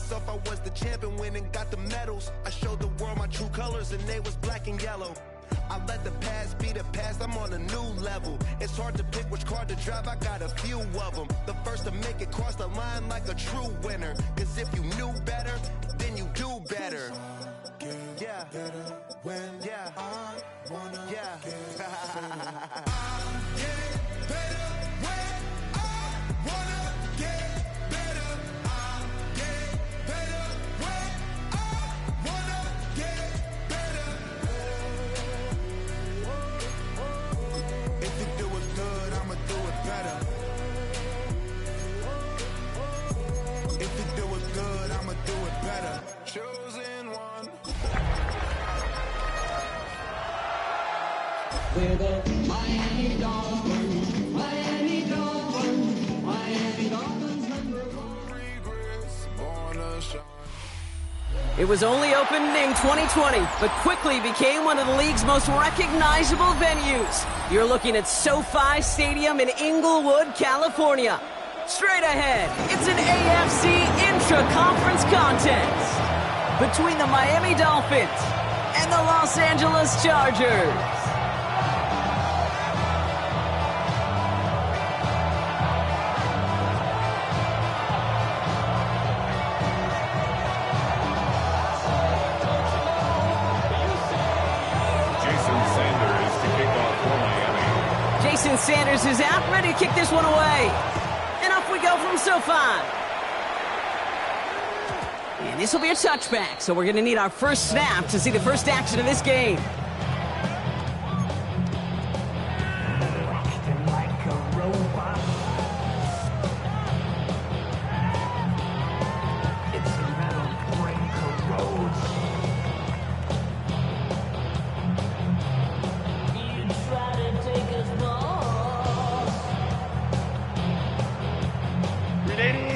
myself I was the champion, win and got the medals. I showed the world my true colors and they was black and yellow. I let the past be the past, I'm on a new level. It's hard to pick which card to drive, I got a few of them. The first to make it cross the line like a true winner. Cause if you knew better, then you do better. Yeah, better when yeah, I wanna yeah. Get better when I wanna get better. I get better when I wanna get better. If you do it good, I'ma do it better. If you do it good, I'ma do it better. Chosen one. We're the Miami Dolphins, Miami Dolphins, Miami Dolphins #1. It was only opened in 2020, but quickly became one of the league's most recognizable venues. You're looking at SoFi Stadium in Inglewood, California. Straight ahead, it's an AFC intra-conference contest between the Miami Dolphins and the Los Angeles Chargers. Jason Sanders is out, ready to kick this one away. And off we go from SoFi. And this will be a touchback, so we're going to need our first snap to see the first action of this game.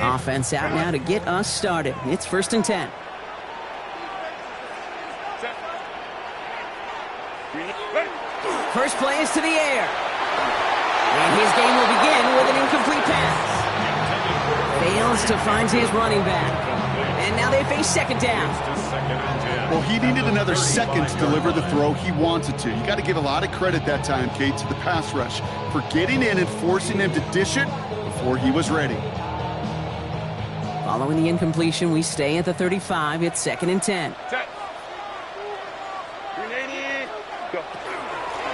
Offense out now to get us started. It's 1st and 10. First play is to the air. And his game will begin with an incomplete pass. Fails to find his running back. And now they face second down. Well, he needed another second to deliver the throw he wanted to. You got to give a lot of credit that time, Kate, to the pass rush for getting in and forcing him to dish it before he was ready. Following the incompletion, we stay at the 35. It's 2nd and 10.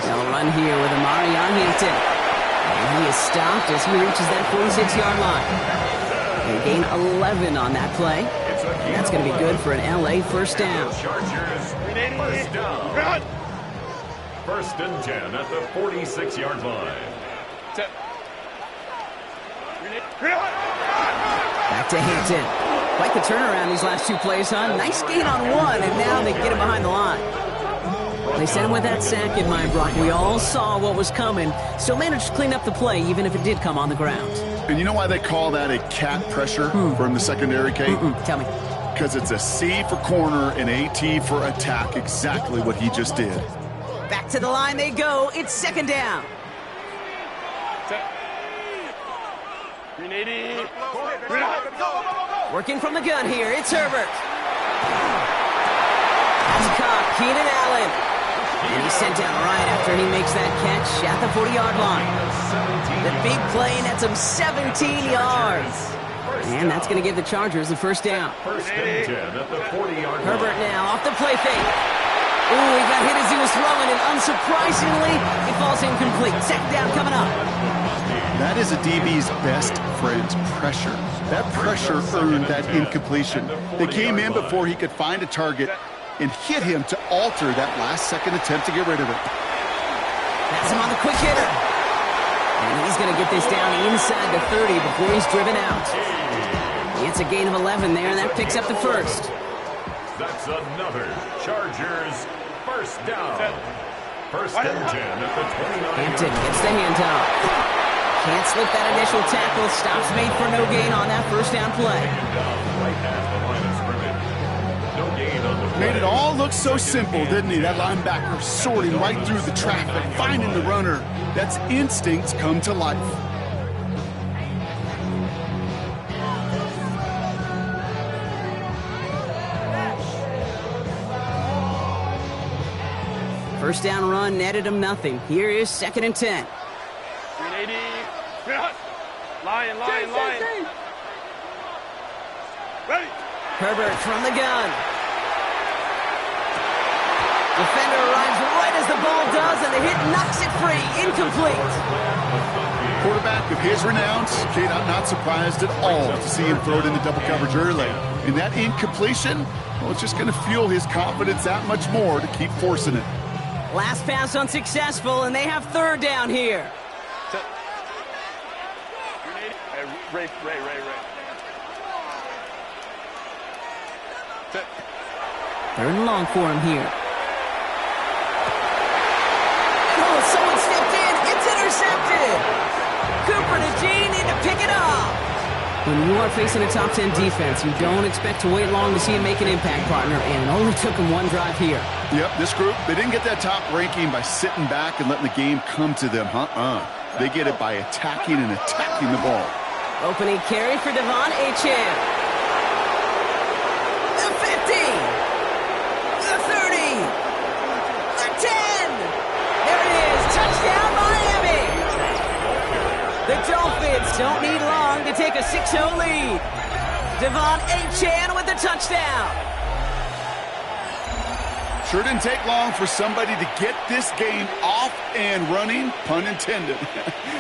They'll run here with Amari on Hampton. And he is stopped as he reaches that 46-yard line. They gain 11 on that play. And that's going to be good for an LA first down. Chargers, first down. 1st and 10 at the 46-yard line. Back to Hampton. Quite the turnaround these last two plays, huh? Nice gain on one, and now they get him behind the line. They sent him with that sack in mind, Brock. We all saw what was coming, so managed to clean up the play, even if it did come on the ground. And you know why they call that a cat pressure from the secondary, Kate? Tell me. Because it's a C for corner and AT for attack, exactly what he just did. Back to the line they go. It's 2nd down. Working from the gun here, it's Herbert. That's caught, Keenan Allen. And he's sent down right after he makes that catch at the 40-yard line. The big play nets him 17 yards. And that's going to give the Chargers the first down. 1st and 10 at the 40-yard line. Herbert now off the play fake. Ooh, he got hit as he was throwing, and unsurprisingly, it falls incomplete. 2nd down coming up. That is a DB's best friend, pressure. That pressure earned that incompletion. They came in before he could find a target and hit him to alter that last-second attempt to get rid of it. That's him on the quick hitter. And he's going to get this down inside the 30 before he's driven out. It's a gain of 11 there, and that picks up the first. That's another Chargers first down. 1st and 10 at the 29. Hampton gets the handoff. Can't slip that initial tackle. Stops made for no gain on that first down play. Right at the line of scrimmage. No gain on the play. Made it all look so simple, didn't he? That linebacker sorting right through the traffic, finding the runner. That's instincts come to life. First down run netted him nothing. Here is 2nd and 10. 380. Lion. Ready. Herbert from the gun. Defender arrives right as the ball does, and the hit knocks it free. Incomplete. Quarterback of his renounce, Kate, I'm not surprised at all to see him throw it into double coverage early. And that incompletion, well, it's just going to fuel his confidence that much more to keep forcing it. Last pass unsuccessful, and they have 3rd down here. Ray. 3rd and long for him here. Oh, someone stepped in. It's intercepted. Cooper to Gene in to pick it up. When you are facing a top 10 defense, you don't expect to wait long to see him make an impact, partner, and it only took him one drive here. Yep, this group, they didn't get that top ranking by sitting back and letting the game come to them. They get it by attacking and attacking the ball. Opening carry for Devon Achane. The 50. The 30. The 10. There it is. Touchdown, Miami. The Dolphins don't need long to take a 6-0 lead. Devon Achane with the touchdown. Sure didn't take long for somebody to get this game off and running, pun intended.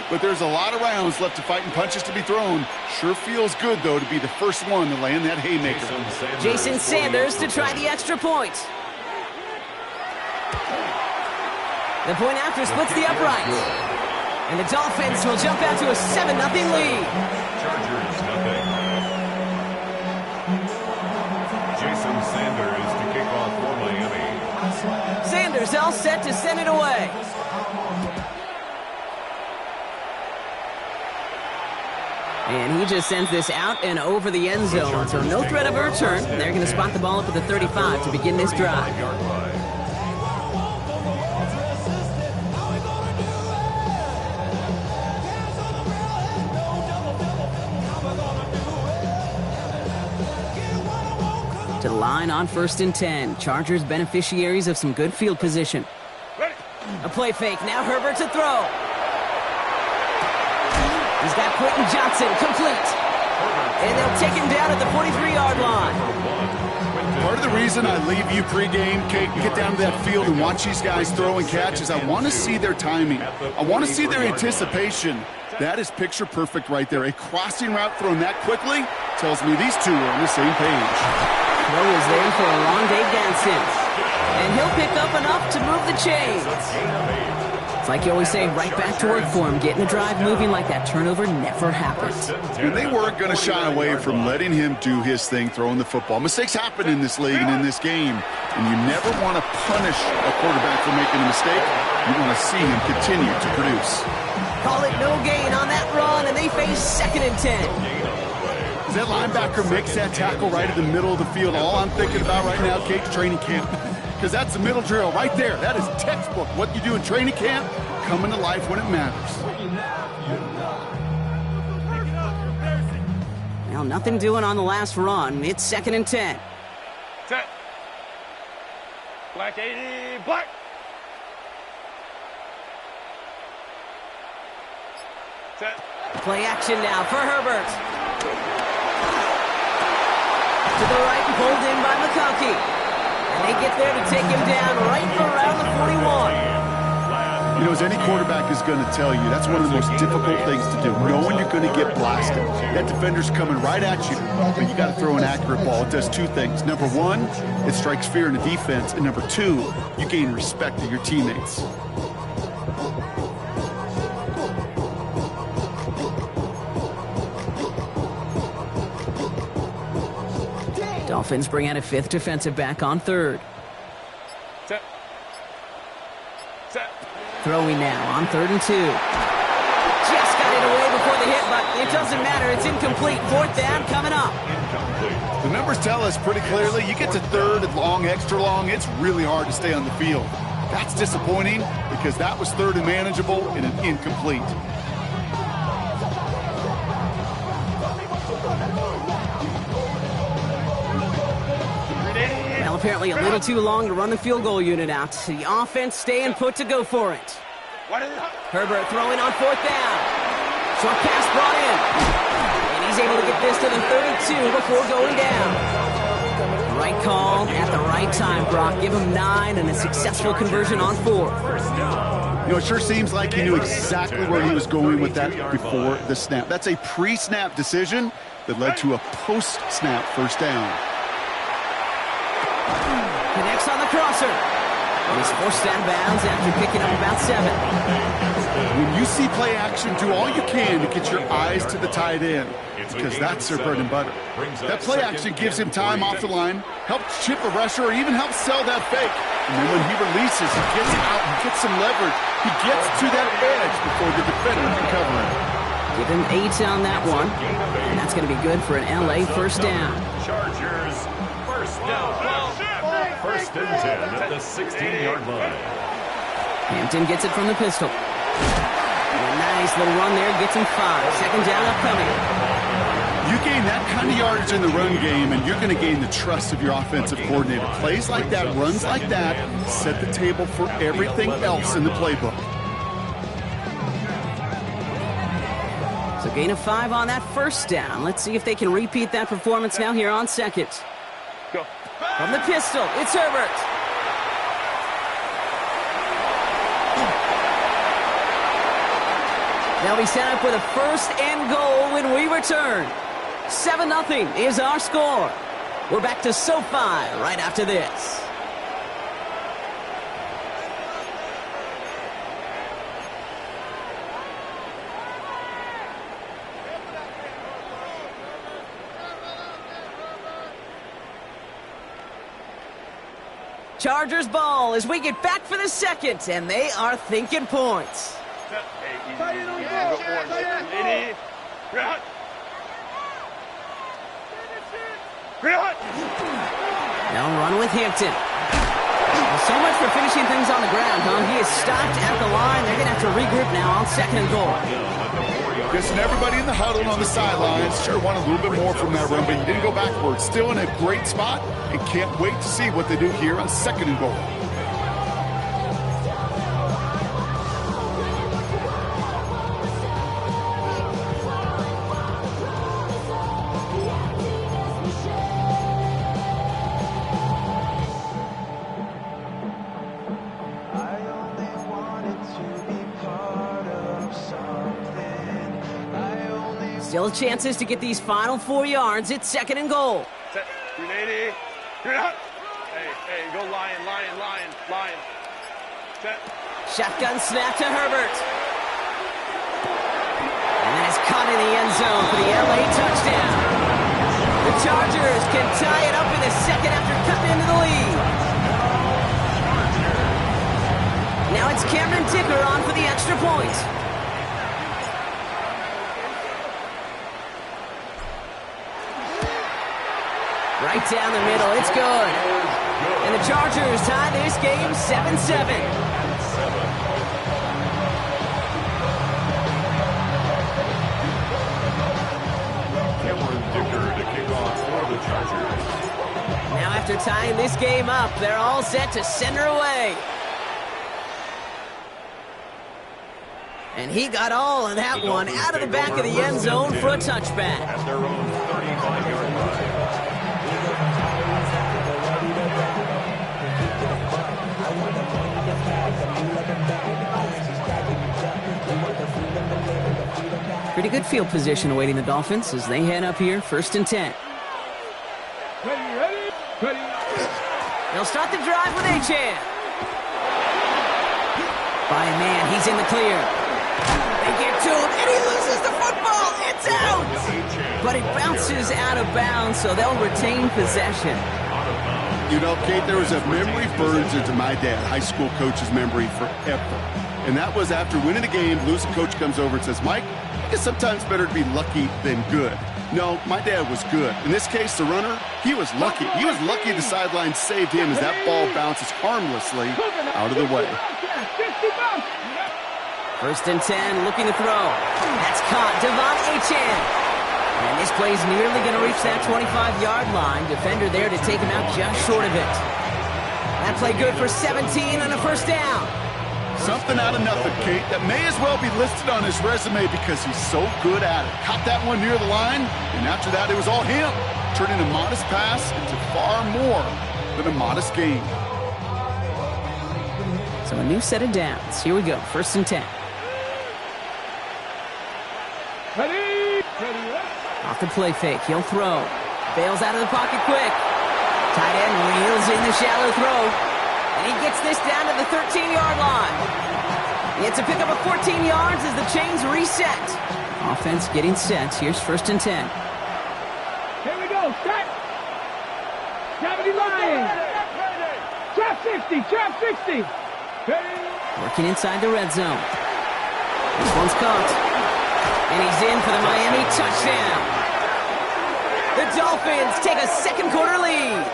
But there's a lot of rounds left to fight and punches to be thrown. Sure feels good, though, to be the first one to land that haymaker. Jason Sanders to try the extra point. The point after splits the uprights. And the Dolphins will jump out to a 7-0 lead. Chargers nothing. Jason Sanders to kick off for Miami. Sanders all set to send it away. And he just sends this out and over the end zone, so no threat of a return. They're going to spot the ball up at the 35 to begin this drive. To the line on 1st and 10. Chargers beneficiaries of some good field position. A play fake. Now Herbert to throw. He's got Quentin Johnson complete. And they'll take him down at the 43-yard line. Part of the reason I leave you pregame, Kate, get down to that field and watch these guys throw and catch is I want to see their timing. I want to see their anticipation. That is picture perfect right there. A crossing route thrown that quickly tells me these two are on the same page. Crow is there for a long day dancing. And he'll pick up enough to move the chains. It's like you always say, right back to work for him. Getting the drive moving like that turnover never happened. And they weren't going to shy away from letting him do his thing, throwing the football. Mistakes happen in this league and in this game. And you never want to punish a quarterback for making a mistake. You want to see him continue to produce. Call it no gain on that run, and they face 2nd and 10. As that linebacker makes that tackle right in the middle of the field, all I'm thinking about right now, Kate, training camp. Because that's the middle drill right there. That is textbook. What you do in training camp, coming to life when it matters. Well, nothing doing on the last run. It's 2nd and 10. Set. Black 80. Black. Set. Play action now for Herbert. To the right and pulled in by McConkey. And they get there to take him down right around the 41. You know, as any quarterback is going to tell you, that's one of the most difficult things to do, knowing you're going to get blasted. That defender's coming right at you, but you got to throw an accurate ball. It does two things. Number one, it strikes fear in the defense, and number two, you gain respect of your teammates. Dolphins bring out a 5th defensive back on 3rd. Set. Set. Throwing now on 3rd and 2. Just got it away before the hit, but it doesn't matter. It's incomplete. 4th down coming up. The numbers tell us pretty clearly, you get to 3rd and long, extra long, it's really hard to stay on the field. That's disappointing because that was 3rd and manageable and an incomplete. apparently a little too long to run the field goal unit out. The offense staying put to go for it. Herbert throwing on 4th down. Short pass brought in. And he's able to get this to the 32 before going down. Right call at the right time, Brock. Give him 9 and a successful conversion on 4. You know, it sure seems like he knew exactly where he was going with that before the snap. That's a pre-snap decision that led to a post-snap first down. Connects on the crosser. And he's forced out of bounds after picking up about 7. When you see play action, do all you can to get your eyes to the tight end, because that's their bread and butter. That play action gives him time off the line, helps chip a rusher, or even helps sell that fake. And then when he releases, he gets out and gets some leverage. He gets to that edge before the defender can cover him. Give him 8 on that one, and that's going to be good for an LA first down. Chargers first down. 1st and 10 at the 16-yard line. Hampton gets it from the pistol. And a nice little run there, gets him 5. Second down upcoming. You gain that kind of yardage in the run game, and you're going to gain the trust of your offensive coordinator. Plays like that, runs like that, set the table for everything else in the playbook. So gain of 5 on that first down. Let's see if they can repeat that performance now here on 2nd. Go. From the pistol, it's Herbert. They'll be set up with a 1st and goal when we return. 7-0 is our score. We're back to SoFi right after this. Chargers ball as we get back for the 2nd, and they are thinking points. Now run with Hampton. Well, so much for finishing things on the ground, huh? He is stopped at the line. They're going to have to regroup now on 2nd and goal. Listen, everybody in the huddle on the sidelines sure want a little bit more from that run, but he didn't go backwards. Still in a great spot, and can't wait to see what they do here on 2nd and goal. Still chances to get these final 4 yards. It's 2nd and goal. Set. 380. You're out. Hey, go lion. Set. Shotgun snap to Herbert. And that is caught in the end zone for the LA touchdown. The Chargers can tie it up in the 2nd after cutting into the lead. Now it's Cameron Dicker on for the extra point. Right down the middle, it's good. And the Chargers tie this game 7-7. Cameron Dicker to kick off for the Chargers. Now after tying this game up, they're all set to send her away. And he got all of that one out of the back of the end zone for a touchback. At their own 35-yard line. Pretty good field position awaiting the Dolphins as they head up here, 1st and 10. Ready. They'll start the drive with Achane. By a man, he's in the clear. They get to him, and he loses the football. It's out! But it bounces out of bounds, so they'll retain possession. You know, Kate, there was a memory burns into my dad, high school coach's memory forever. And that was after winning a game, losing coach comes over and says, Mike, I think it's sometimes better to be lucky than good. No, my dad was good. In this case, the runner, he was lucky. He was lucky the sideline saved him as that ball bounces harmlessly out of the way. 1st and 10, looking to throw. That's caught. Devon Achane. And This play's nearly going to reach that 25-yard line. Defender there to take him out just short of it. That play good for 17 and a first down. Something out of nothing, Kate, that may as well be listed on his resume because he's so good at it. Caught that one near the line, and after that, it was all him, turning a modest pass into far more than a modest gain. So a new set of downs. Here we go, 1st and 10. Ready? Off the play fake, he'll throw. Bails out of the pocket quick. Tight end reels in the shallow throw. And he gets this down to the 13-yard line. He gets a pick up of 14 yards as the chains reset. Offense getting set. Here's 1st and 10. Here we go. Set. Gravity line. Trap 60. Trap 60. Working inside the red zone. This one's caught. And he's in for the Miami touchdown. The Dolphins take a second quarter lead.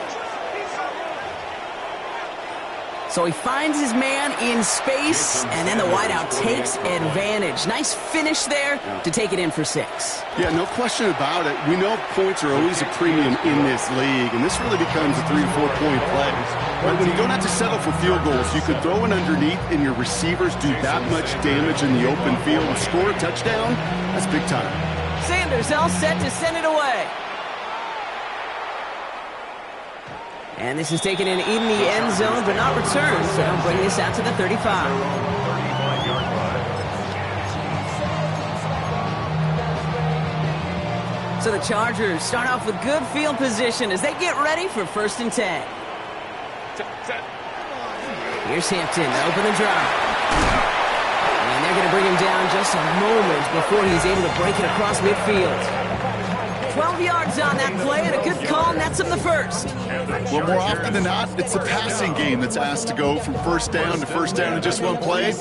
So he finds his man in space, and then the wideout takes advantage. Nice finish there to take it in for 6. Yeah, no question about it. We know points are always a premium in this league, and this really becomes a 3 to 4 point play. Right? When you don't have to settle for field goals, you could throw it underneath, and your receivers do that much damage in the open field and score a touchdown. That's big time. Sanders all set to send it away. And this is taken in the end zone, but not returned, so they'll bring this out to the 35. So the Chargers start off with good field position as they get ready for 1st and 10. Here's Hampton to open the drive. And they're going to bring him down just a moment before he's able to break it across midfield. 12 yards on that play, and a good call nets him the first. Well, more often than not, it's the passing game that's asked to go from first down in just one play.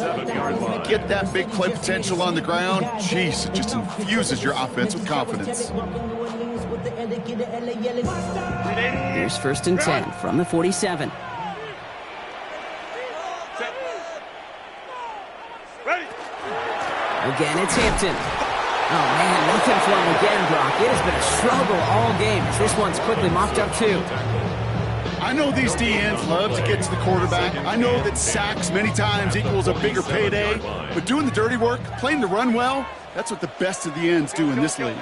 Get that big play potential on the ground. Jeez, it just infuses your offense with confidence. Here's 1st and 10 from the 47. Again, it's Hampton. Oh, man, nothing for him again, Brock. It has been a struggle all game. This one's quickly mopped up, too. I know these DNs love to get to the quarterback. I know that sacks many times equals a bigger payday. But doing the dirty work, playing the run well, that's what the best of the ends do in this league.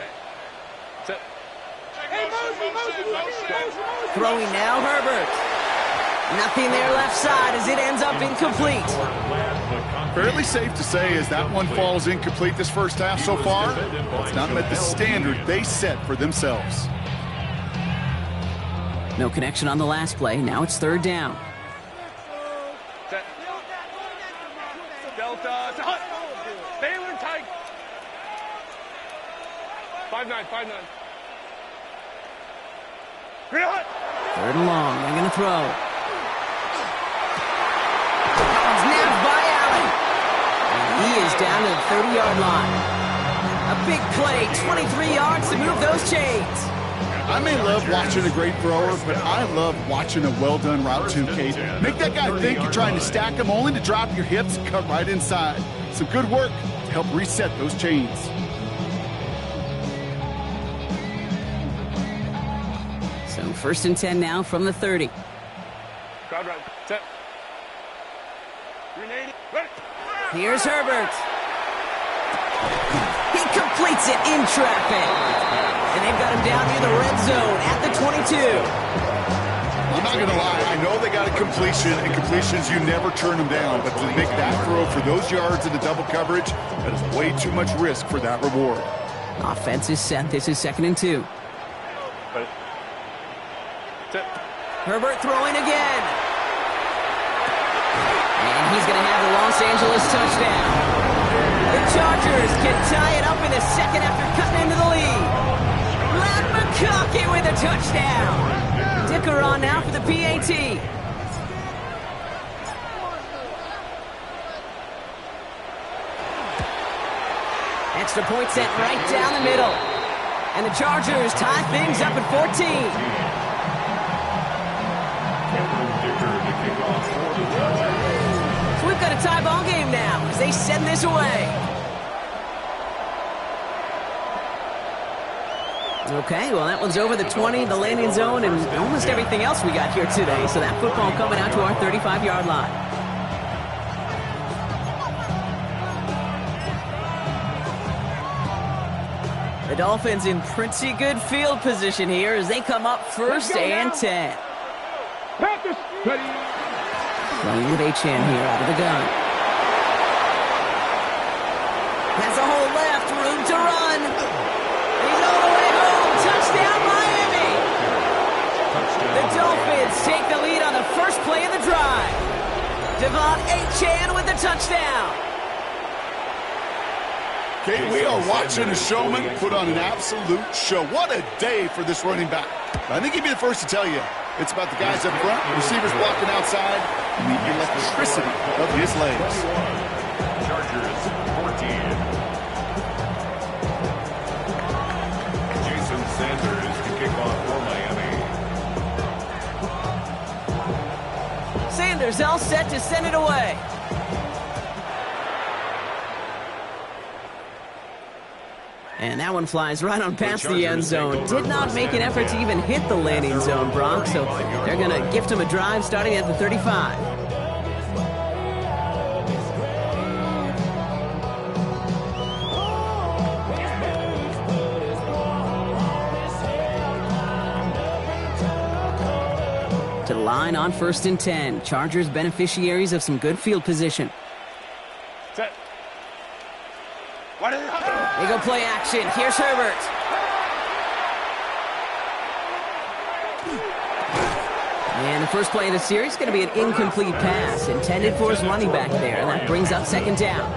Throwing now, Herbert. Nothing there left side as it ends up incomplete. Fairly safe to say as that one falls incomplete this first half so far, it's not met the standard they set for themselves. No connection on the last play. Now it's 3rd down. Delta. Baylor tight. 5-9. 3rd and long. They're going to throw. Snapped by Allen. And he is down to the 30-yard line. A big play, 23 yards to move those chains. I may love watching a great thrower, but I love watching a well-done route too, Kate. Make that guy think you're trying to stack him only to drop your hips and cut right inside. Some good work to help reset those chains. So 1st and 10 now from the 30. Crowd right. Set. Here's Herbert. He completes it in traffic. And they've got him down near the red zone at the 22. I'm not going to lie. I know they got a completion, and completions, you never turn them down. But to make that throw for those yards in the double coverage, that is way too much risk for that reward. Offense is set. This is 2nd and 2. Herbert throwing again. And he's going to have the Los Angeles touchdown. The Chargers can tie it up in the second after cutting into the lead. Matt McConkey with a touchdown. Dicker on now for the PAT. Extra point set right down the middle. And the Chargers tie things up at 14. So we've got a tie ball game now as they send this away. Okay, well, that one's over the 20, the landing zone, and almost everything else we got here today. So that football coming out to our 35-yard line. The Dolphins in pretty good field position here as they come up first and 10. Panthers, ready. Running with Achane here out of the gun. Has a hole left, room to run. He's all the way home. Touchdown, Miami. The Dolphins take the lead on the first play of the drive. Devon Achane with the touchdown. Okay, we are watching a showman put on an absolute show. What a day for this running back. I think he'd be the first to tell you. It's about the guys up front, receivers blocking outside, and the electricity of his legs. Chargers 14. Jason Sanders to kick off for Miami. Sanders all set to send it away. And that one flies right on past the end zone. Did not make an effort to even hit the landing zone, Brock, so they're going to gift him a drive starting at the 35. To the line on 1st and 10. Chargers beneficiaries of some good field position. Set. What is it? They go play action. Here's Herbert. And the first play of the series is going to be an incomplete pass intended for his running back there. And that brings up second down.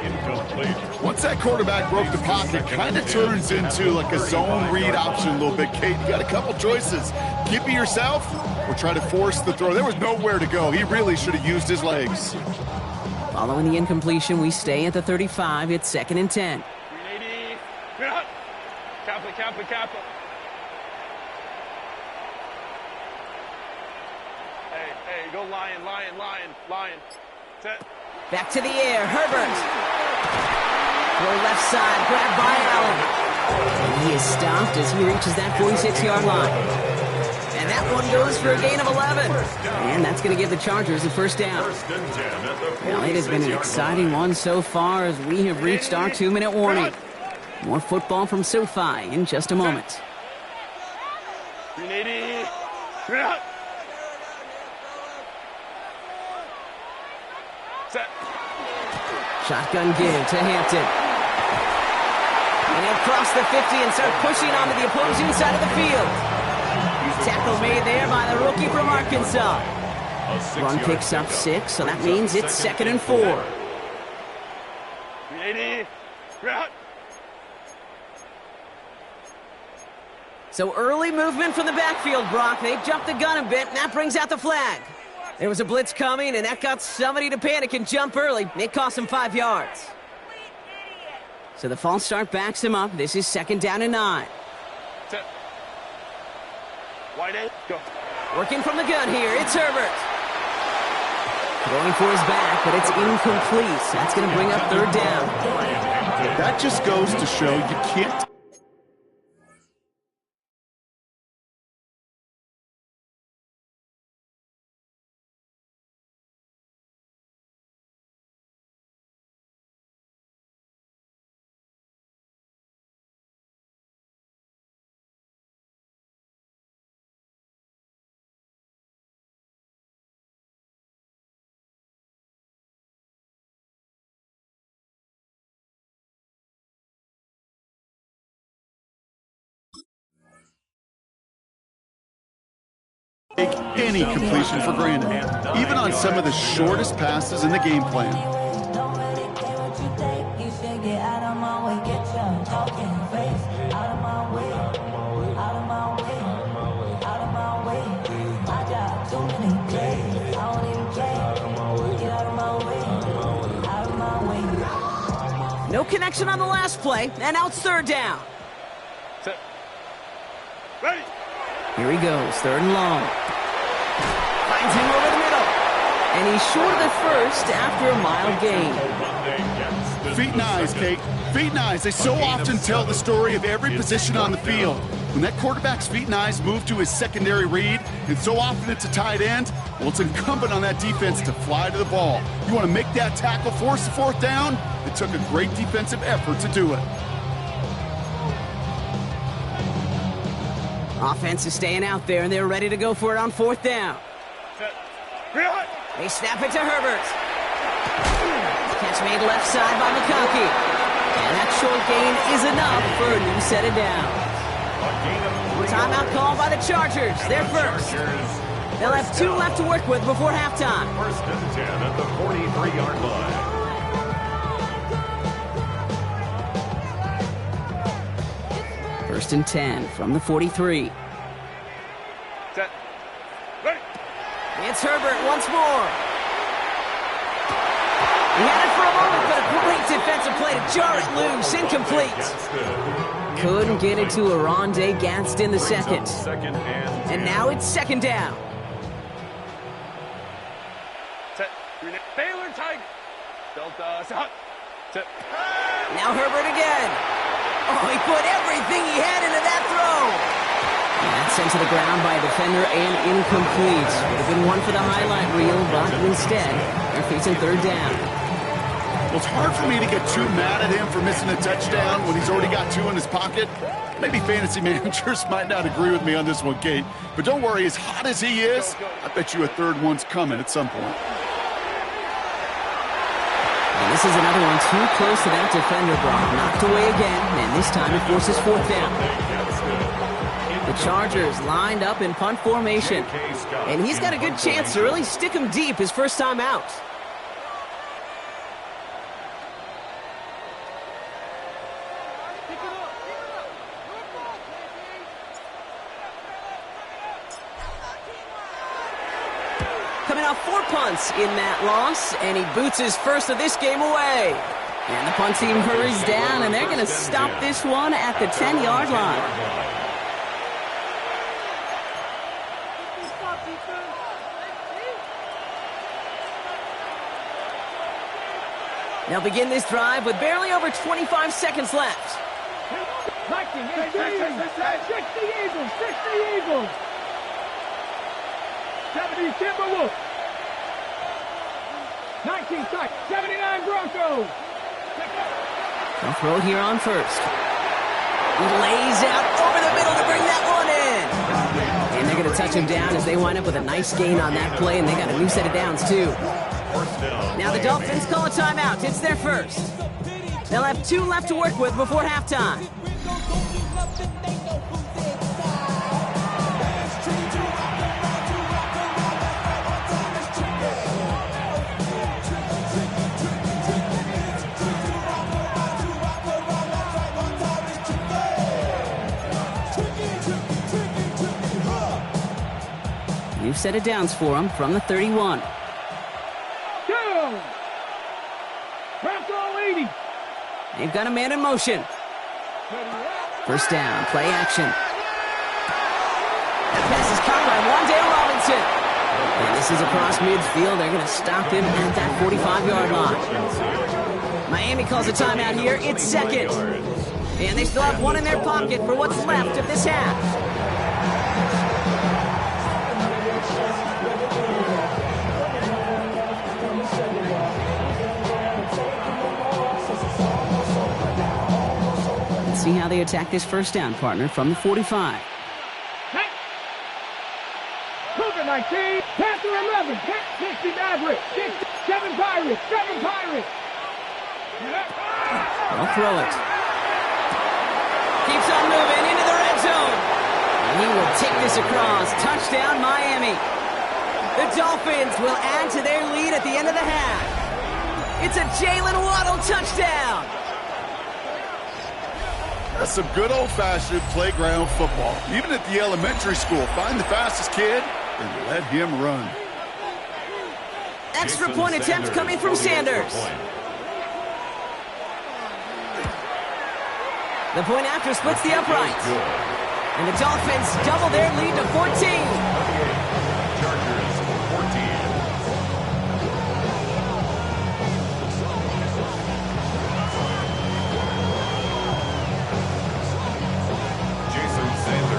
Once that quarterback broke the pocket, kind of turns into like a zone read option a little bit. Kate, you got a couple choices. Keep it yourself or try to force the throw. There was nowhere to go. He really should have used his legs. Following the incompletion, we stay at the 35. It's 2nd and 10. 380. Kappa. Hey, go lion. Set. Back to the air, Herbert. Throw left side, grabbed by Allen. And he is stopped as he reaches that 46-yard line. And that one goes for a gain of 11. And that's going to give the Chargers a first down. Well, it has been an exciting one so far as we have reached our 2-minute warning. More football from SoFi in just a moment. 380. Set. Shotgun give to Hampton. And he'll cross the 50 and start pushing onto the opposing side of the field. Tackle made there by the rookie from Arkansas. Run picks up 6, so that means it's 2nd and 4. 380. So early movement from the backfield, Brock. They've jumped the gun a bit, and that brings out the flag. There was a blitz coming, and that got somebody to panic and jump early. It cost him 5 yards. So the false start backs him up. This is 2nd down and 9. Set. Wide eight. Go. Working from the gun here, it's Herbert. Going for his back, but it's incomplete. So that's going to bring up 3rd down. That just goes to show you can't. Take any completion for granted, even on some of the shortest passes in the game plan. No connection on the last play, and now it's 3rd down. Set. Ready. Here he goes, 3rd and long. Finds him over the middle. And he's short of the first after a mild gain. Feet and eyes, Kate. Feet and eyes. They so often tell the story of every position on the field. When that quarterback's feet and eyes move to his secondary read, and so often it's a tight end, well, it's incumbent on that defense to fly to the ball. You want to make that tackle, force the fourth down? It took a great defensive effort to do it. Offense is staying out there, and they're ready to go for it on fourth down. They snap it to Herbert. Catch made left side by McConkey. And that short gain is enough for a new set of downs. Timeout called by the Chargers. They're first. They'll have 2 left to work with before halftime. First and 10 at the 43-yard line. First and 10 from the 43. Set. Ready. It's Herbert once more. He had it for a moment, but a great defensive play to jar it loose. Incomplete. Couldn't get it to Oronde Gadsden the second. And now it's second down. Set. Baylor Tiger. Delta. Set. Now Herbert again. Oh, he put everything he had into that throw. And that's sent to the ground by a defender and incomplete. Would have been one for the highlight reel, but instead, they're facing third down. Well, it's hard for me to get too mad at him for missing a touchdown when he's already got 2 in his pocket. Maybe fantasy managers might not agree with me on this one, Kate. But don't worry, as hot as he is, I bet you a third one's coming at some point. And this is another one too close to that defender, Brock. Knocked away again, and this time it forces fourth down. The Chargers lined up in punt formation. And he's got a good chance to really stick him deep his first time out. Coming off 4 punts in that loss, and he boots his first of this game away. And the punt team hurries down, and they're going to stop this one at the 10-yard line. They'll begin this drive with barely over 25 seconds left. 60 Eagles, 60 Eagles. 70 Timberwolves. 19 Strike, 79 Broncos. They'll throw it here on first. He lays out over the middle to bring that one in. And they're going to touch him down as they wind up with a nice gain on that play, and they got a new set of downs, too. Now the Dolphins call a timeout. It's their first. They'll have 2 left to work with before halftime. New set of downs for him from the 31. Bronco 80. They've got a man in motion. First down, play action. That pass is caught by Wan'Dale Robinson. And this is across midfield. They're going to stop him at that 45-yard line. Miami calls a timeout here. It's second. And they still have 1 in their pocket for what's left of this half. See how they attack this first down, partner, from the 45. Cougar 19, Panther 11, 60 Maverick, 7 Pirates, 7 Pirates. They'll throw it. Keeps on moving into the red zone. And he will take this across. Touchdown, Miami. The Dolphins will add to their lead at the end of the half. It's a Jalen Waddle touchdown. That's some good old-fashioned playground football. Even at the elementary school, find the fastest kid and let him run. Extra point attempt coming from Sanders. The point after splits the upright. And the Dolphins double their lead to 14. Chargers 14. Jason Sanders.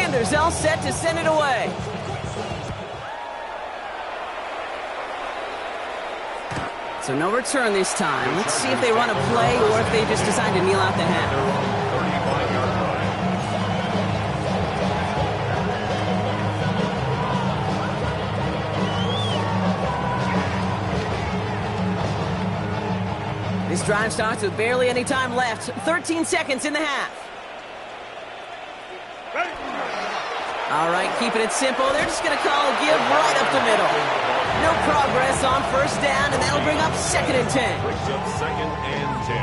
Sanders all set to send it away. So no return this time. Let's see if they run a play or if they just decide to kneel out the half. This drive starts with barely any time left. 13 seconds in the half. All right, keeping it simple. They're just going to call a give right up the middle. No progress on first down, and that'll bring up 2nd and 10. Brings up 2nd and 10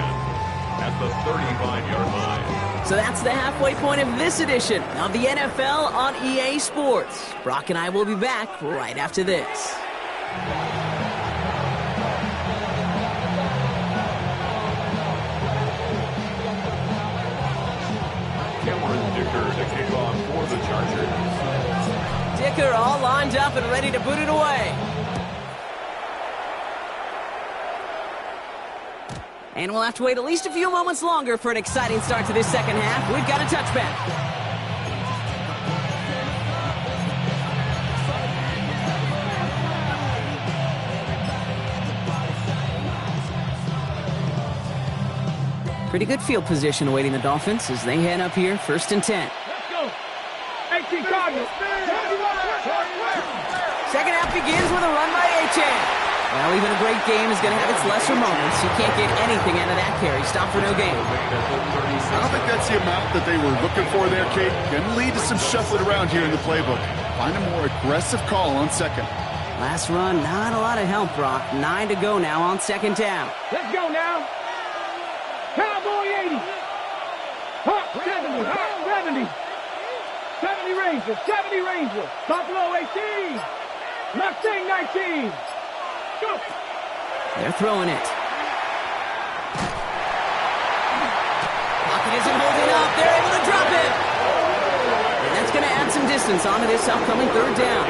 at the 35-yard line. So that's the halfway point of this edition of the NFL on EA Sports. Brock and I will be back right after this. Cameron Dicker to kick off for the Chargers. Dicker all lined up and ready to boot it away. And we'll have to wait at least a few moments longer for an exciting start to this second half. We've got a touchback. Pretty good field position awaiting the Dolphins as they head up here, 1st and 10. Let's go. 18 Cardinals. Second half begins with a run by Achane. Well, even a great game is going to have its lesser moments. You can't get anything out of that carry. Stop for no gain. I don't think that's the amount that they were looking for there, Kate. Going to lead to some shuffling around here in the playbook. Find a more aggressive call on second. Last run, not a lot of help, Brock. 9 to go now on 2nd down. Let's go now. Cowboy 80. Hawk 70. Hawk 70. 70 Rangers. 70 Rangers. Buffalo 18. Mustang 19. Go. They're throwing it. Pocket isn't holding up. They're able to drop it. And that's going to add some distance onto this upcoming 3rd down.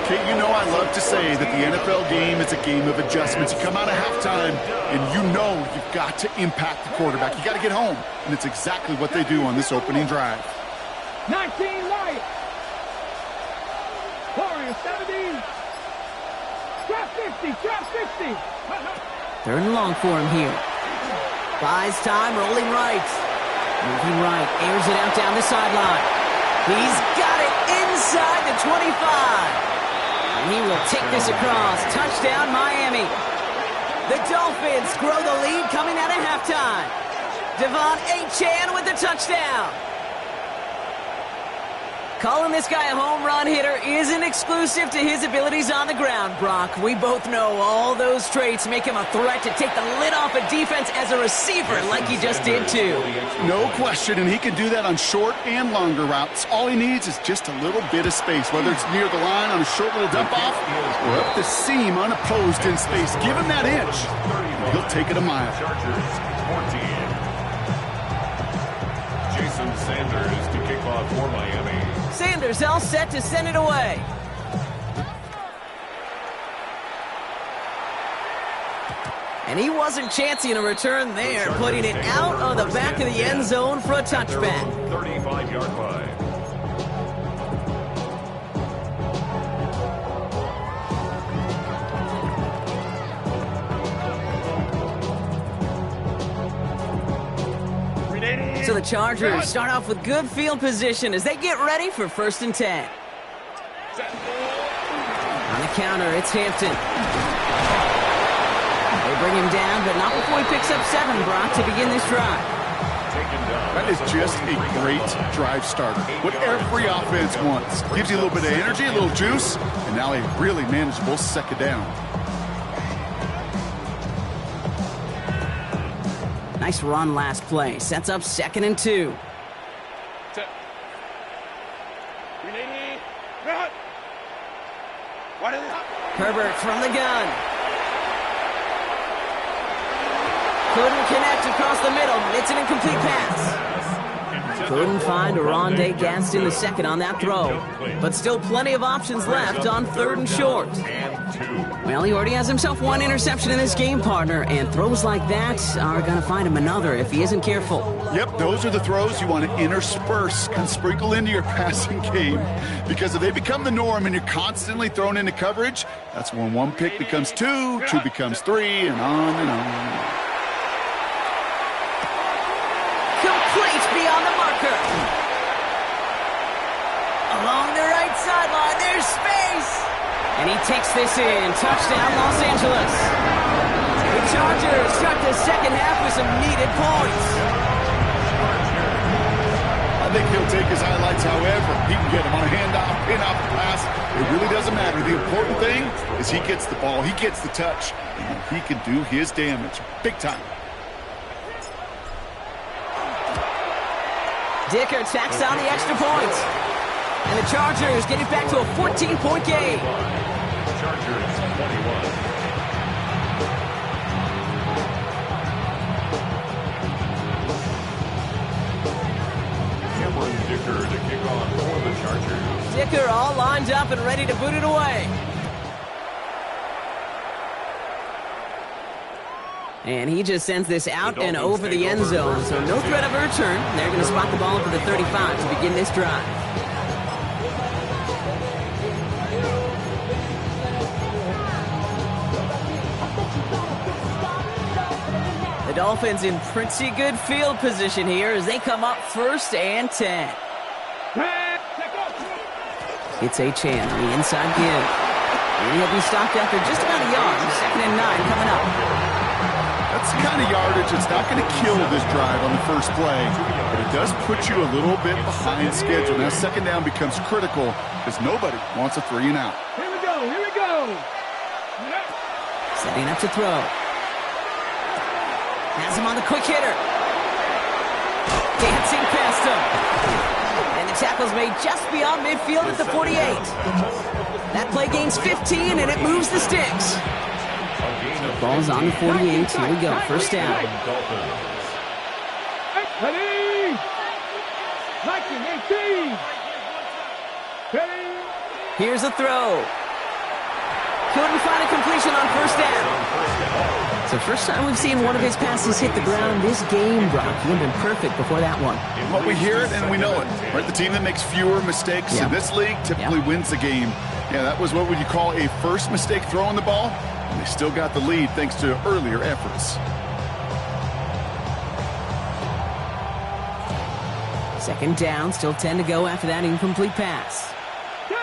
Kate, you know I love to say that the NFL game is a game of adjustments. You come out of halftime, and you know you've got to impact the quarterback. You got to get home, and it's exactly what they do on this opening drive. 19 Lions. Warriors 70. Drop 50. Drop 60. 3rd and long for him here. Buys time, rolling right. Moving right, airs it out down the sideline. He's got it inside the 25. And he will take this across. Touchdown, Miami. The Dolphins grow the lead coming out of halftime. Devon Achane with the touchdown. Calling this guy a home run hitter isn't exclusive to his abilities on the ground, Brock. We both know all those traits make him a threat to take the lid off a defense as a receiver like he just did too. No question, and he can do that on short and longer routes. All he needs is just a little bit of space, whether it's near the line on a short little dump-off or up the seam unopposed in space. Give him that inch. He'll take it a mile. Chargers 14. Jason Sanders to kick off for Miami. Sanders all set to send it away. And he wasn't chancing a return there, putting it out of the back of the end zone for a touchback. 35-yard line. So the Chargers start off with good field position as they get ready for 1st and 10. On the counter, it's Hampton. They bring him down, but not before he picks up 7, Brock, to begin this drive. That is just a great drive starter. What every offense wants. Gives you a little bit of energy, a little juice, and now a really manageable 2nd down. Nice run last play. Sets up 2nd and 2. Herbert from the gun. Couldn't connect across the middle. It's an incomplete pass. Couldn't find Rondé Gaston II on that throw. But still plenty of options left on 3rd and short. Well, he already has himself one interception in this game, partner, and throws like that are going to find him another if he isn't careful. Yep, those are the throws you want to intersperse and sprinkle into your passing game, because if they become the norm and you're constantly thrown into coverage, that's when one pick becomes two becomes three, and on and on. Complete beyond the marker. Along the right sideline, there's space. And he takes this in. Touchdown, Los Angeles. The Chargers start the second half with some needed points. I think he'll take his highlights however he can get them on a handoff, pin-off, pass. It really doesn't matter. The important thing is he gets the ball, he gets the touch, and he can do his damage big time. Dicker tacks on the extra point. And the Chargers get it back to a 14-point game. Chargers 21. Cameron Dicker to kick off for the Chargers. Dicker all lined up and ready to boot it away. And he just sends this out and over the end zone, so no threat of a return. They're going to spot the ball up at the 35 to begin this drive. The Dolphins in pretty good field position here as they come up 1st and 10. It's Achane on the inside give. And he'll be stopped after just about a yard. 2nd and 9 coming up. That's the kind of yardage that's not going to kill this drive on the first play, but it does put you a little bit behind schedule. Now 2nd down becomes critical because nobody wants a 3 and out. Here we go, here we go. Setting up to throw. Has him on the quick hitter. Dancing past him. And the tackle's made just beyond midfield at the 48. That play gains 15 and it moves the sticks. Ball's on the 48. Here we go. 1st down. Ready? 19, 18. Ready? Here's a throw. Couldn't find a completion on 1st down. It's the first time we've seen one of his passes hit the ground this game, Brock. He had been perfect before that one. Well, we hear it and we know it. Right? The team that makes fewer mistakes in this league typically wins the game. Yeah, that was what would you call a first mistake throwing the ball, and they still got the lead thanks to earlier efforts. 2nd down, still 10 to go after that incomplete pass. Go!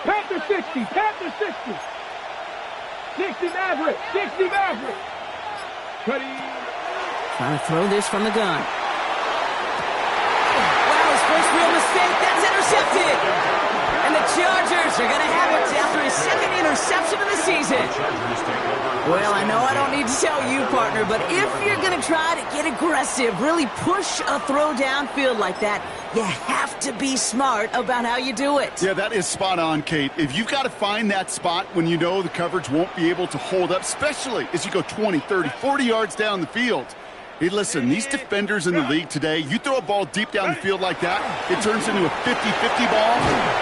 Panther 60, Panther 60. 60 Maverick, 60 Maverick. Ready? Trying to throw this from the gun. Wow, his first real mistake. That's intercepted. And the Chargers are going to have it after his 2nd interception of the season. Well, I know I don't need to tell you, partner, but if you're going to try to get aggressive, really push a throw downfield like that, you have to be smart about how you do it. Yeah, that is spot on, Kate. If you've got to find that spot when you know the coverage won't be able to hold up, especially as you go 20, 30, 40 yards down the field. Hey, listen, these defenders in the league today, you throw a ball deep down the field like that, it turns into a 50-50 ball.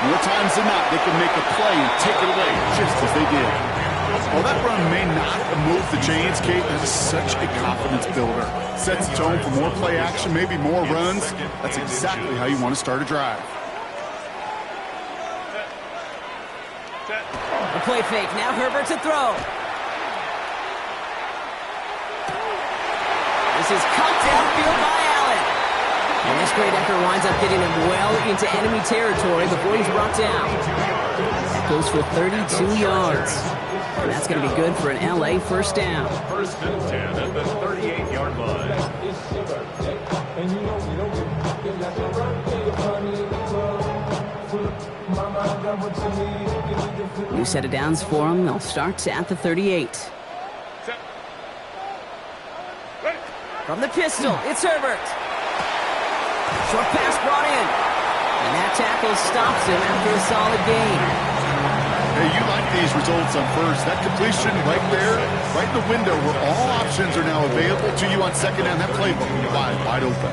More times than not, they can make a play and take it away, just as they did. While that run may not move the chains, Kate, that is such a confidence builder. Sets the tone for more play action, maybe more runs. That's exactly how you want to start a drive. A play fake. Now Herbert to throw. This is caught downfield by Allen. And this great effort winds up getting him well into enemy territory before he's brought down. That goes for 32 yards. And that's going to be good for an LA 1st down. 1st and 10 at the 38-yard line. New set of downs for them. They'll start at the 38. From the pistol, it's Herbert. Short pass brought in. And that tackle stops him after a solid gain. Hey, you like these results on 1st. That completion right there, right in the window where all options are now available to you on 2nd down. That playbook wide open.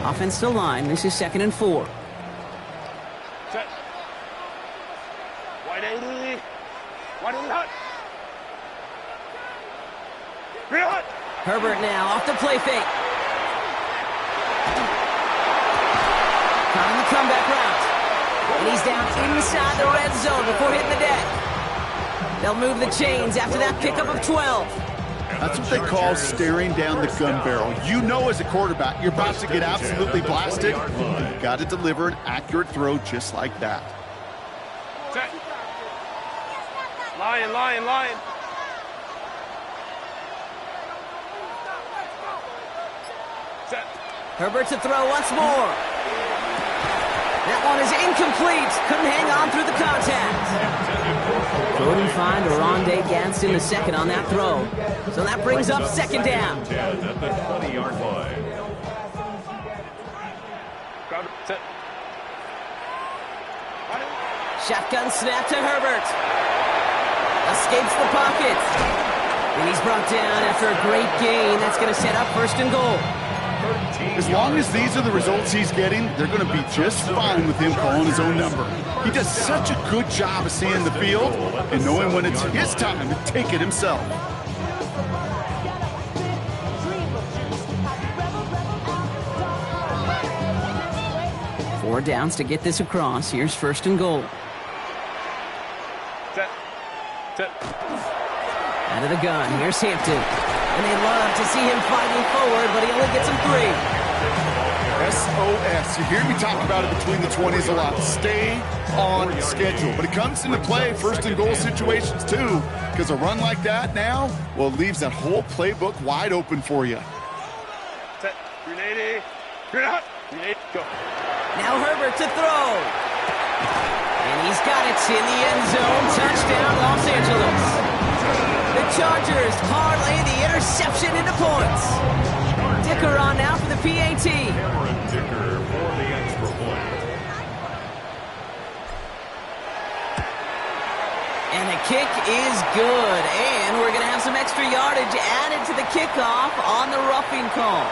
Offensive line, this is 2nd and 4. Set. Wide 80. Wide 80 hot. Real hot. Herbert now off the play fake. Trying the comeback route. And he's down inside the red zone before hitting the deck. They'll move the chains after that pickup of 12. That's what they call staring down the gun barrel. You know as a quarterback, you're about to get absolutely blasted. You've got to deliver an accurate throw just like that. Set. Lion, lion, lion. Set. Herbert to throw once more. That one is incomplete. Couldn't hang on through the contact. Couldn't find Rondé Gadsden the second on that throw. So that brings up 2nd down. At the 20-yard line. Set. Shotgun snap to Herbert. Escapes the pocket. And he's brought down after a great gain. That's going to set up 1st and goal. As long as these are the results he's getting, they're going to be just fine with him calling his own number. He does such a good job of seeing the field and knowing when it's his time to take it himself. Four downs to get this across. Here's 1st and goal. Set. Set. Out of the gun. Here's Hampton. And they love to see him fighting forward, but he only gets him 3. SOS. You hear me talk about it between the 20s a lot. Stay on schedule. But it comes into play 1st and goal situations too, because a run like that now, well, it leaves that whole playbook wide open for you. Set. Grenade. Grenade. Grenade. Go. Now Herbert to throw. And he's got it in the end zone. Touchdown, Los Angeles. The Chargers parlay the interception into points. Dicker on now for the PAT. Cameron Dicker for the extra point. And the kick is good. And we're going to have some extra yardage added to the kickoff on the roughing call.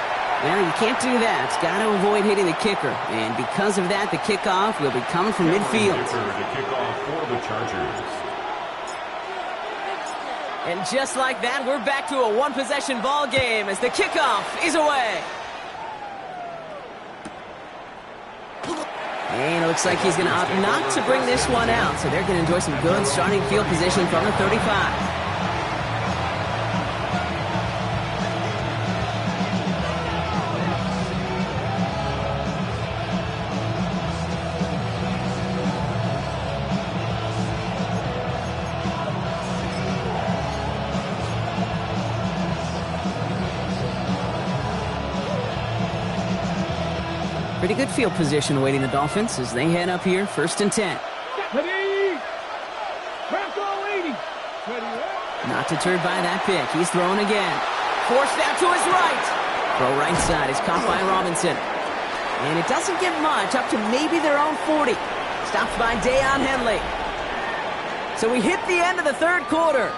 Well, you can't do that. It's got to avoid hitting the kicker. And because of that, the kickoff will be coming from midfield. Dicker to kick off for the Chargers. And just like that, we're back to a one-possession ball game as the kickoff is away. And it looks like he's going to opt not to bring this one out. So they're going to enjoy some good starting field position from the 35. Pretty good field position awaiting the Dolphins as they head up here, 1st and 10. Ready. Bronco 80. Ready. Not deterred by that pick. He's throwing again. Forced out to his right. Throw right side is caught by Robinson. And it doesn't get much, up to maybe their own 40. Stopped by Deion Henley. So we hit the end of the 3rd quarter.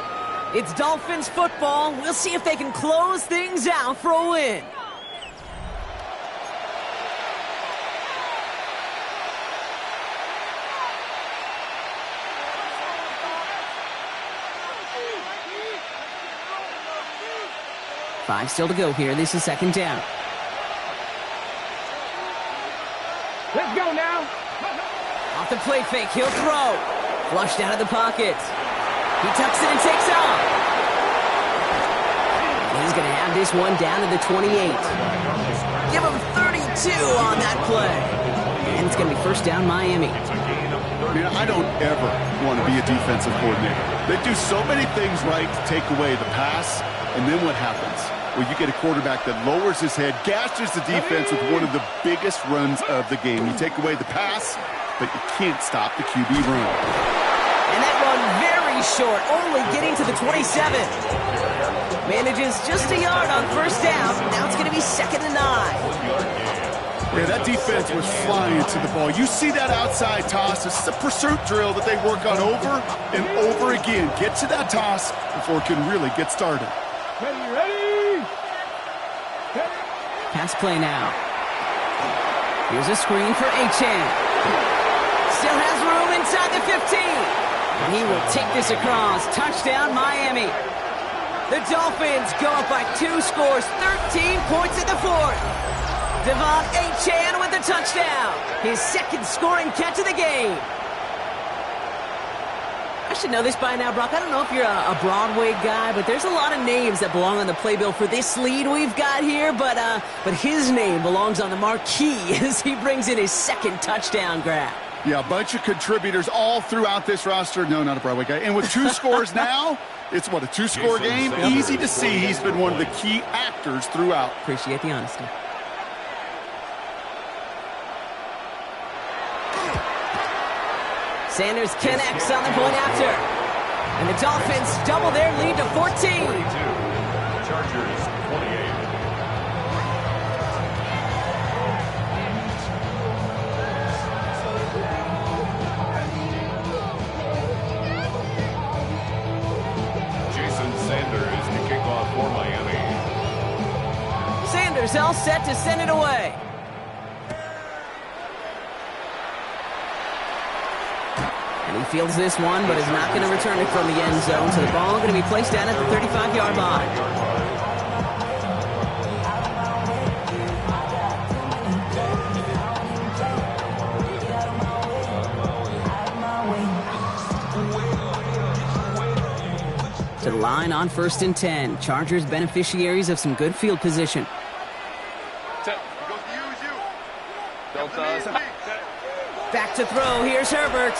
It's Dolphins football. We'll see if they can close things out for a win. Five still to go here. This is 2nd down. Let's go now. Off the play fake, he'll throw. Flushed out of the pocket. He tucks it and takes off. And he's going to have this one down to the 28. Give him 32 on that play. And it's going to be 1st down Miami. I don't ever want to be a defensive coordinator. They do so many things right to take away the pass, and then what happens? Well, you get a quarterback that lowers his head, gashes the defense with one of the biggest runs of the game. You take away the pass, but you can't stop the QB run. And that run very short, only getting to the 27. Manages just a yard on 1st down. Now it's going to be 2nd and 9. Yeah, that defense was flying to the ball. You see that outside toss. This is a pursuit drill that they work on over and over again. Get to that toss before it can really get started. Ready. Pass play now. Here's a screen for Achane. Still has room inside the 15. And he will take this across. Touchdown, Miami. The Dolphins go up by 2 scores, 13 points in the fourth. Devon Achane with the touchdown. His second scoring catch of the game. I should know this by now, Brock. I don't know if you're a Broadway guy, but there's a lot of names that belong on the playbill for this lead we've got here. But his name belongs on the marquee as he brings in his second touchdown grab. Yeah, a bunch of contributors all throughout this roster. No, not a Broadway guy. And with 2 scores now, it's what, a 2-score game? Easy to see he's been one of the key actors throughout. Appreciate the honesty. Sanders connects on the point after. And the Dolphins double their lead to 14. 42. Chargers 28. Jason Sanders to kick off for Miami. Sanders all set to send it away. And he fields this one, but is not going to return it from the end zone. So the ball going to be placed down at the 35-yard line. To the line on 1st and 10. Chargers beneficiaries of some good field position. Back to throw. Here's Herbert.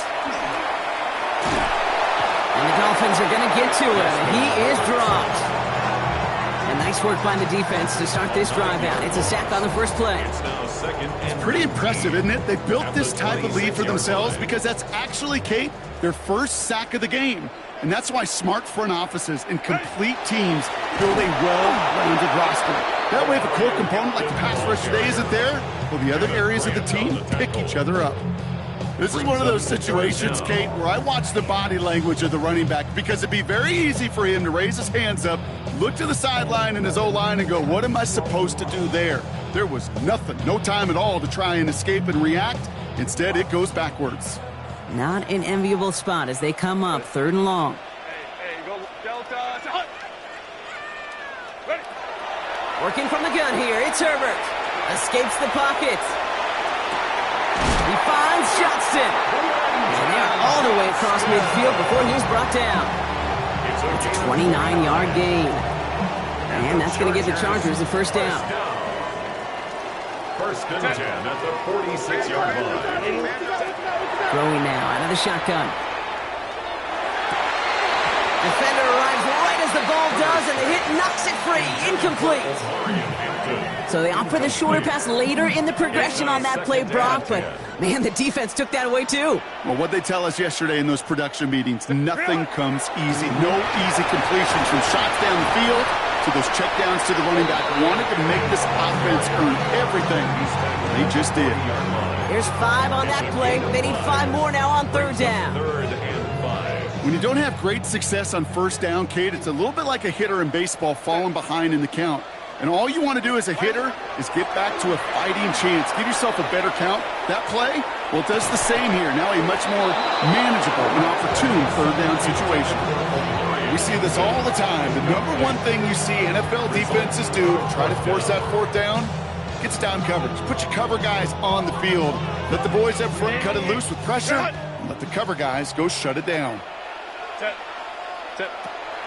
And the Dolphins are going to get to him. He is dropped. And nice work by the defense to start this drive out. It's a sack on the first play. It's pretty impressive, isn't it? They built this type of lead for themselves because that's actually, Kate, their first sack of the game. And that's why smart front offices and complete teams build a well-rounded roster. That way, if a core component like the pass rush today isn't there, well, the other areas of the team pick each other up. This is one of those situations, Kate, where I watch the body language of the running back because it'd be very easy for him to raise his hands up, look to the sideline in his O-line and go, what am I supposed to do there? There was nothing, no time at all to try and escape and react. Instead, it goes backwards. Not an enviable spot as they come up 3rd and long. Hey, go Delta. Working from the gun here, it's Herbert. Escapes the pocket. He finds Johnston. And they're all the way across midfield before he's brought down. It's a 29-yard gain. And that's going to give the Chargers the first down. 1st and 10 at the 46-yard line. Throwing now out of the shotgun. Defender arrives right as the ball does, and the hit knocks it free. Incomplete. So they opt for the shorter pass later in the progression on that play, Brock, but man, the defense took that away too. Well, what they tell us yesterday in those production meetings, nothing comes easy. No easy completions from shots down the field to those checkdowns to the running back. Wanted to make this offense earn everything. They just did. Here's 5 on that play. They need 5 more now on 3rd down. 3rd and 5. When you don't have great success on 1st down, Kate, it's a little bit like a hitter in baseball falling behind in the count. And all you want to do as a hitter is get back to a fighting chance. Give yourself a better count. That play, well, it does the same here. Now a much more manageable and opportune 3rd down situation. We see this all the time. The number one thing you see NFL defenses do to try to force that 4th down, gets down coverage. Put your cover guys on the field. Let the boys up front cut it loose with pressure, and let the cover guys go shut it down.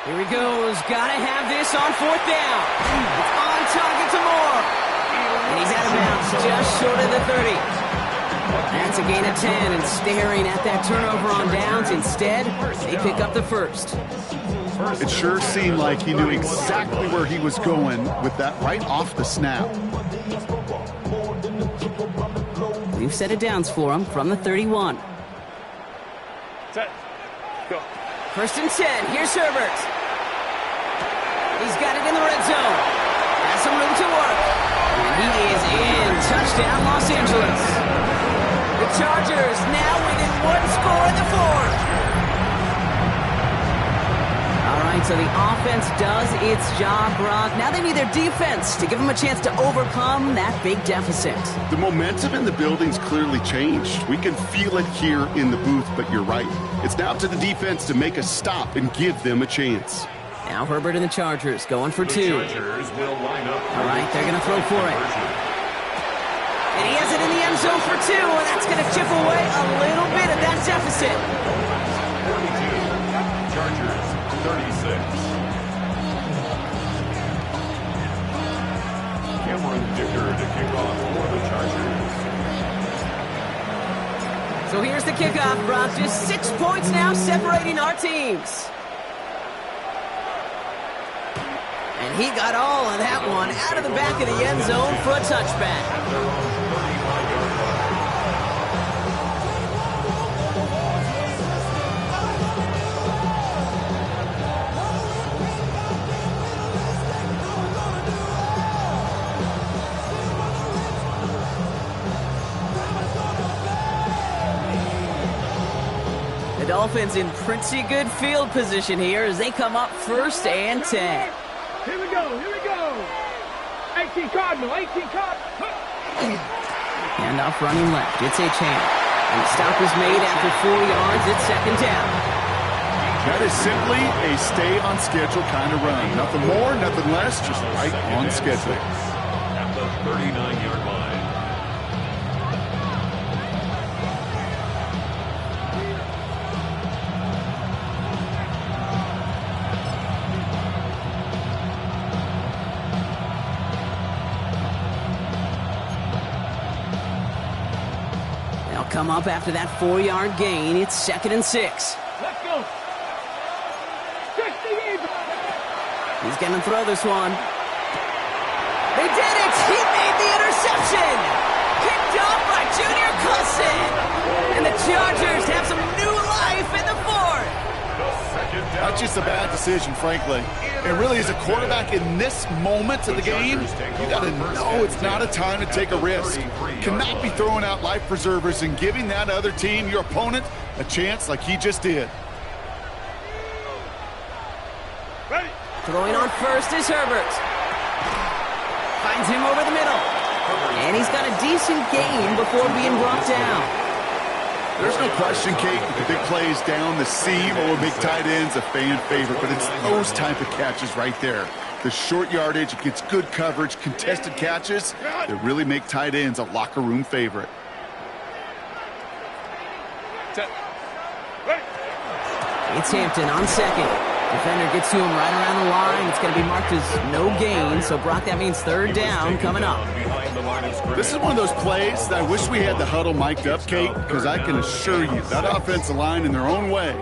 Here he goes. Gotta have this on 4th down. It's on target to Moore. And he's out of bounds just short of the 30. That's a gain of 10, and staring at that turnover on downs. Instead, they pick up the first. It sure seemed like he knew exactly where he was going with that right off the snap. We've set it downs for him from the 31. Set. Go. 1st and 10. Here's Herbert. He's got it in the red zone. Has some room to work. And he is in. Touchdown, Los Angeles. The Chargers now within 1 score in the 4th. All right, And so the offense does its job, Brock. Now they need their defense to give them a chance to overcome that big deficit. The momentum in the building's clearly changed. We can feel it here in the booth, but you're right. It's now up to the defense to make a stop and give them a chance. Now Herbert and the Chargers going for The two. Chargers will line up. All right, they're going to throw for it. And he has it in the end zone for two, and that's going to chip away a little bit of that deficit. 42. Chargers 36. Cameron Dicker to kick off for the Chargers. So here's the kickoff, Brock. Just 6 points now separating our teams. And he got all of that one out of the back of the end zone for a touchback. The Dolphins in pretty good field position here as they come up 1st and 10. Here we go, here we go. 18 Cardinal, 18 Cardinal. Handoff running left. It's a chance. And the stop is made after 4 yards. It's 2nd down. That is simply a stay-on-schedule kind of run. Nothing more, nothing less, just right on schedule. At the 39-yard line. Come up after that 4-yard gain. It's 2nd and 6. Let's go. 60. He's going to throw this one. They did it! He made the interception! Picked up by Junior Cousin! And the Chargers have some new life in the 4th! Not just a bad decision, frankly. And really, as a quarterback in this moment of the game, you got to know it's not a time to take a risk. Cannot be throwing out life preservers and giving that other team, your opponent, a chance like he just did. Ready. Throwing on first is Herbert. Finds him over the middle. And he's got a decent gain before being brought down. There's no question, Kate, the big plays down the seam or big tight ends, a fan favorite, but it's those type of catches right there. The short yardage, it gets good coverage, contested catches that really make tight ends a locker room favorite. It's Hampton on 2nd. Defender gets to him right around the line. It's going to be marked as no gain, so Brock, that means 3rd down coming up. This is one of those plays that I wish we had the huddle mic'd up, Kate, because I can assure you that offensive line in their own way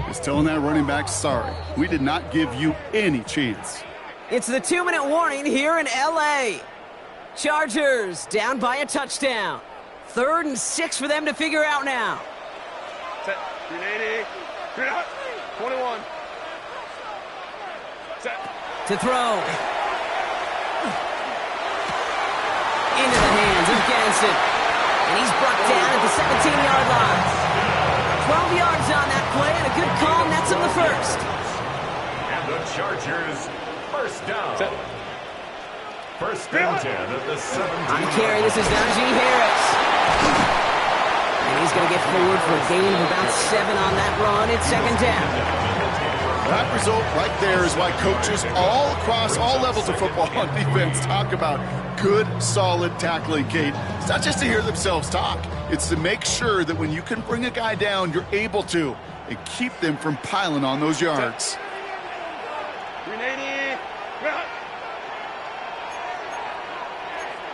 is telling that running back, sorry, we did not give you any chance. It's the 2-minute warning here in L.A. Chargers down by a touchdown. 3rd and 6 for them to figure out now. Set. 380. 21. Set. To throw. Into the hands of Ganson. And he's brought down at the 17-yard line. 12 yards on that play, and a good call nets him the 1st. And the Chargers, 1st down. Set. 1st and 10 at the 17. On carry, this is Najee Harris. And he's going to get forward for a gain of about 7 on that run. It's 2nd down. That result right there is why coaches all across all levels of football on defense talk about good, solid tackling, Kate. It's not just to hear themselves talk. It's to make sure that when you can bring a guy down, you're able to, and keep them from piling on those yards. 380.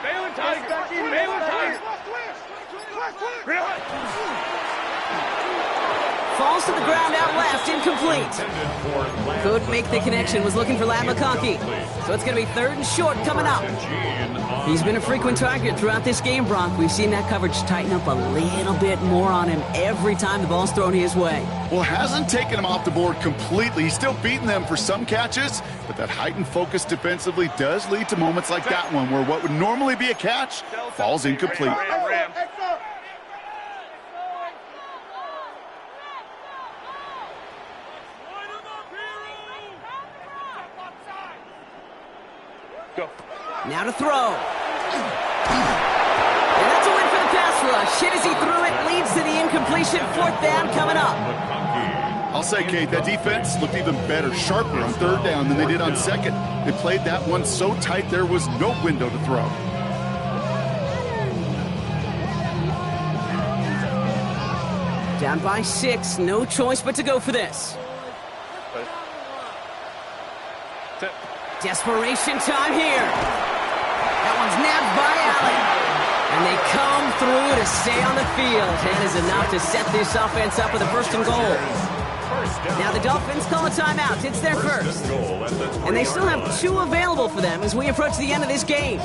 Baylor Tiger. Baylor Tiger. Falls to the ground out left, incomplete. Couldn't make the connection, was looking for Ladd McConkey. So it's going to be 3rd and short coming up. He's been a frequent target throughout this game, Brock. We've seen that coverage tighten up a little bit more on him every time the ball's thrown his way. Well, hasn't taken him off the board completely. He's still beating them for some catches, but that heightened focus defensively does lead to moments like that one where what would normally be a catch falls incomplete. Ram. Go. Now to throw. And that's a win for the pass rush. Hit as he threw it, leads to the incompletion. 4th down coming up. I'll say, Kate, that defense looked even better, sharper on 3rd down than they did on 2nd. They played that one so tight there was no window to throw. Down by 6, no choice but to go for this. Desperation time here. That one's nabbed by Allen. And they come through to stay on the field. That is enough to set this offense up with a 1st and goal. Now the Dolphins call a timeout. It's their first. And they still have 2 available for them as we approach the end of this game.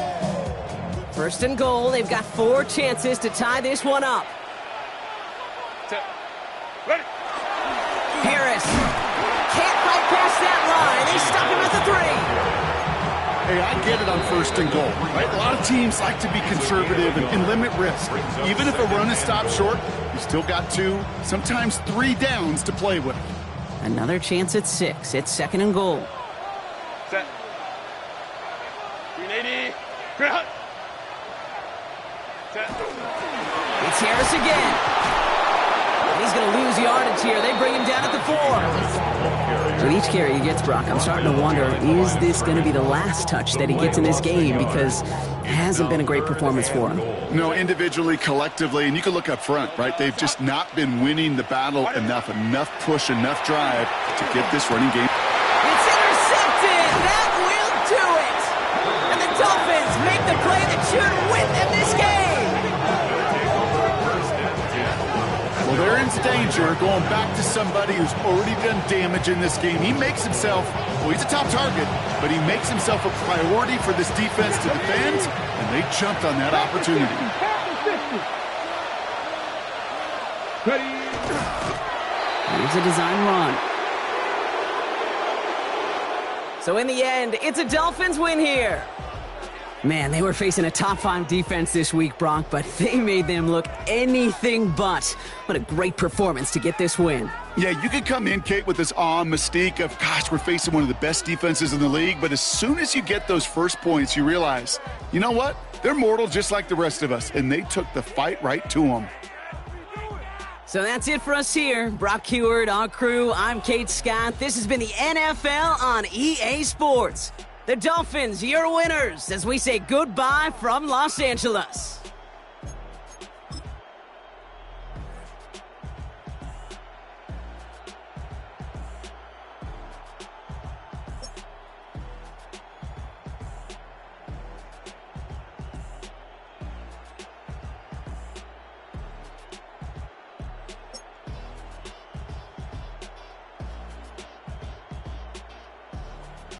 1st and goal. They've got 4 chances to tie this one up. Ready. Harris can't bypass that line. They stop him at the 3. Hey, I get it on 1st and goal, right? A lot of teams like to be conservative and limit risk. Even if a run is stopped short, you still got 2, sometimes 3 downs to play with. Another chance at 6. It's 2nd and goal. Set. 380. Ground. Set. It's Harris again. He's going to lose yardage here. They bring him down at the 4. With each carry he gets, Brock, I'm starting to wonder, is this going to be the last touch that he gets in this game? Because it hasn't been a great performance for him. No, individually, collectively, and you can look up front, right? They've just not been winning the battle enough push, enough drive to get this running game. It's intercepted. That will do it. And the Dolphins make the play that should win them this game. Well, they're in danger going back to somebody who's already done damage in this game. He makes himself, well, he's a top target, but he makes himself a priority for this defense to defend, and they jumped on that opportunity. Here's a design run. So in the end, it's a Dolphins win here. Man, they were facing a top 5 defense this week, Brock, but they made them look anything but. What a great performance to get this win. Yeah, you could come in, Kate, with this awe and mystique of, gosh, we're facing one of the best defenses in the league, but as soon as you get those first points, you realize, you know what? They're mortal just like the rest of us, and they took the fight right to them. So that's it for us here. Brock Huard, our crew, I'm Kate Scott. This has been the NFL on EA Sports. The Dolphins, your winners, as we say goodbye from Los Angeles.